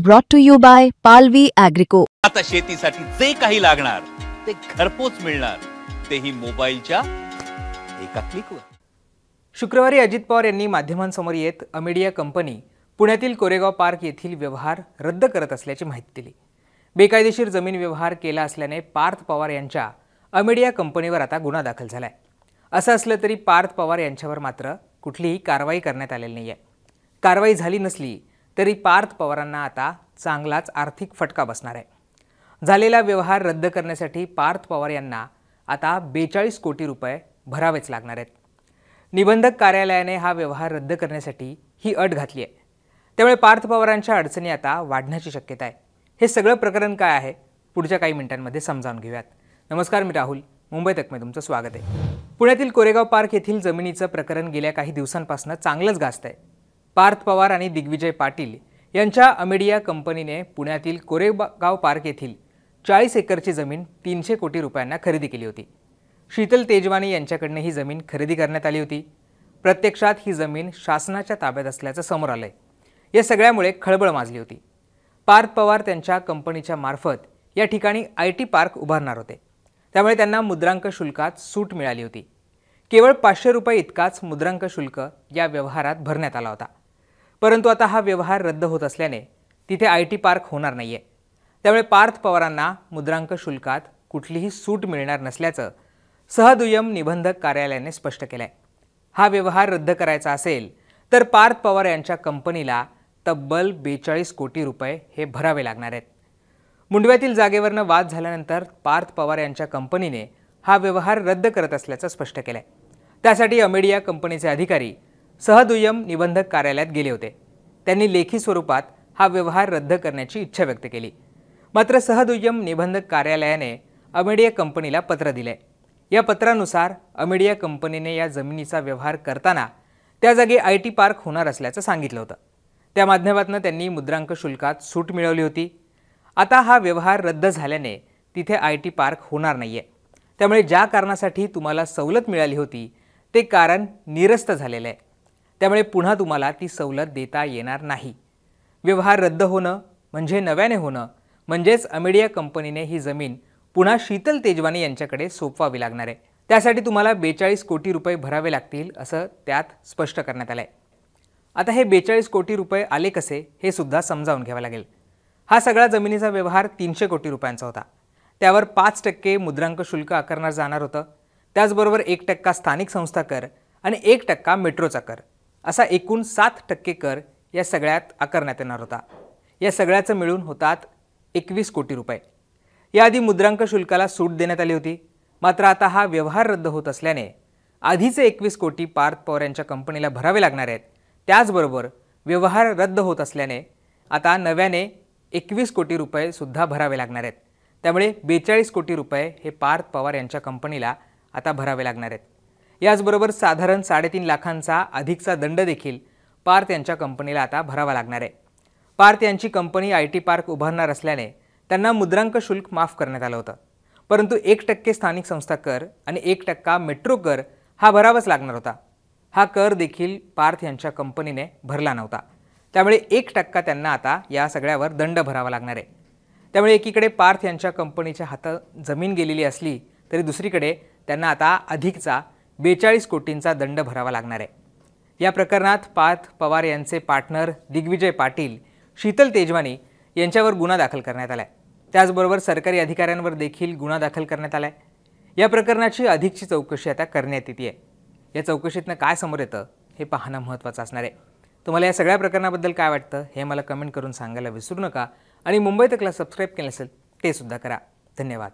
Brought to you by Palvi Agrico. आता शेतीसाठी जे काही लागणार ते घरपोच मिळणार, तेही मोबाईलच्या एका क्लिकवर। शुक्रवारी अजित पवार यांनी माध्यमांसमोर येत अमेडिया कंपनी पुण्यातील कोरेगाव पार्क येथील व्यवहार रद्द करत असल्याची माहिती दिली। बेकायदेशीर जमीन व्यवहार केला असल्याने पार्थ पवार यांच्या अमेडिया कंपनीवर आता गुन्हा दाखल झालाय। असं असलं तरी पार्थ पवार यांच्यावर मात्र कुठलीही कारवाई करण्यात आलेली नाहीये। कारवाई झाली नसली तरी पार्थ पवारांना आता चांगलाच आर्थिक फटका बसणार आहे। झालेला व्यवहार रद्द करण्यासाठी पार्थ पवार यांना आता 42 कोटी रुपये भरावेच लागणार आहेत। निबंधक कार्यालयाने हा व्यवहार रद्द करण्यासाठी ही अट घातली आहे। त्यामुळे पार्थ पवारांच्या अडचणी आता वाढण्याची शक्यता आहे। हे सगळं प्रकरण काय आहे पुढच्या काही मिनिटांमध्ये समजावून घेऊयात। नमस्कार, मी राहुल, मुंबई तक में तुमचं स्वागत आहे। पुण्यातील कोरेगाव पार्क येथील जमिनीचं प्रकरण गेल्या काही दिवसांपासून चांगलंच गाजतंय। पार्थ पवार आणि दिग्विजय पाटील यांच्या अमेडिया कंपनीने पुण्यातील कोरेगाव पार्क येथील 40 एकरची जमीन 300 कोटी रुपयांना खरेदी केली होती। शीतल तेजवानी यांच्याकडून ही जमीन खरेदी करण्यात आली होती। प्रत्यक्षात ही जमीन शासनाच्या ताब्यात असल्याचं समोर आलंय। या सगळ्यामुळे खळबळ माजली होती। पार्थ पवार त्यांच्या कंपनीच्या मार्फत या ठिकाणी IT पार्क उभारणार होते। त्यामुळे त्यांना मुद्रांक शुल्कात सूट मिळाली होती। केवळ 500 रुपये इतकाच मुद्रांक शुल्क या व्यवहारात भरण्यात आला होता। परंतु आता हा व्यवहार रद्द होत असल्याने तिथे IT पार्क होणार नाहीये। त्यामुळे पार्थ पवारांना मुद्रांक शुल्कात कुठलीही सूट मिळणार नसल्याचं सहदुय्यम निबंधक कार्यालयाने स्पष्ट केलंय। हा व्यवहार रद्द करायचा असेल तर पार्थ पवार यांच्या कंपनीला तब्बल 42 कोटी रुपये हे भरावे लागणार आहेत। मुंडव्यातील जागेवरनं वाद झाल्यानंतर पार्थ पवार यांच्या कंपनीने हा व्यवहार रद्द करत असल्याचं स्पष्ट केलंय। त्यासाठी अमेडिया कंपनीचे अधिकारी सहदुय्यम निबंधक कार्यालयात गेले होते। त्यांनी लेखी स्वरूपात हा व्यवहार रद्द करण्याची इच्छा व्यक्त केली। मात्र सहदुय्यम निबंधक कार्यालयाने अमेडिया कंपनीला पत्र दिले। या पत्रानुसार अमेडिया कंपनीने या जमिनीचा व्यवहार करताना त्या जागी IT पार्क होणार असल्याचं सांगितलं होतं। त्या माध्यमातून त्यांनी मुद्रांक शुल्कात सूट मिळवली होती। आता हा व्यवहार रद्द झाल्याने तिथे IT पार्क होणार नाहीये। त्यामुळे ज्या कारणासाठी तुम्हाला सवलत मिळाली होती ते कारण निरस्त झालेलं आहे। त्यामुळे पुन्हा तुम्हाला ती सवलत देता येणार नाही। व्यवहार रद्द होणं म्हणजे नव्याने होणं म्हणजेच अमेडिया कंपनीने ही जमीन पुन्हा शीतल तेजवानी यांच्याकडे सोपवावी लागणार आहे। त्यासाठी तुम्हाला 42 कोटी रुपये भरावे लागतील असं त्यात स्पष्ट करण्यात आलंय। आता हे 42 कोटी रुपये आले कसे हे सुद्धा समजावून घ्यावं लागेल। हा सगळा जमिनीचा व्यवहार 300 कोटी रुपयांचा होता। त्यावर 5% मुद्रांक शुल्क आकारण्यात जाणार होतं। त्याचबरोबर 1% स्थानिक संस्था कर आणि 1% मेट्रोचा कर असा एकूण 7% कर या सगळ्यात आकारण्यात येणार होता। या सगळ्याचं मिळून होतात 21 कोटी रुपये। याआधी मुद्रांक शुल्काला सूट देण्यात आली होती। मात्र आता हा व्यवहार रद्द होत असल्याने आधीचे 21 कोटी पार्थ पवार यांच्या कंपनीला भरावे लागणार आहेत। त्याचबरोबर व्यवहार रद्द होत असल्याने आता नव्याने 21 कोटी रुपये सुद्धा भरावे लागणार आहेत। त्यामुळे 42 कोटी रुपये हे पार्थ पवार यांच्या कंपनीला आता भरावे लागणार आहेत। याचबरोबर साधारण 3.5 लाखांचा अधिकचा दंड देखील पार्थ यांच्या कंपनीला आता भरावा लागणार आहे। पार्थ यांची कंपनी IT पार्क उभारणार असल्याने त्यांना मुद्रांक शुल्क माफ करण्यात आलं होतं। परंतु 1% स्थानिक संस्था कर आणि 1% मेट्रो कर हा भरावाच लागणार होता। हा कर देखील पार्थ यांच्या कंपनीने भरला नव्हता। त्यामुळे 1% त्यांना आता या सगळ्यावर दंड भरावा लागणार आहे। त्यामुळे एकीकडे पार्थ यांच्या कंपनीच्या हातात जमीन गेलेली असली तरी दुसरीकडे त्यांना आता अधिकचा 42 कोटींचा दंड भरावा लागणार आहे। या प्रकरणात पार्थ पवार यांचे पार्टनर दिग्विजय पाटील, शीतल तेजवानी यांच्यावर गुन्हा दाखल करण्यात आलाय। त्याचबरोबर सरकारी अधिकाऱ्यांवर देखील गुन्हा दाखल करण्यात आलाय। या प्रकरणाची अधिकची चौकशी आता करण्यात येते आहे। या चौकशीतनं काय समोर येतं हे पाहणं महत्त्वाचं असणार आहे। तुम्हाला या सगळ्या प्रकरणाबद्दल काय वाटतं हे मला कमेंट करून सांगायला विसरू नका आणि मुंबई तकला सबस्क्राईब केलं असेल ते सुद्धा करा। धन्यवाद।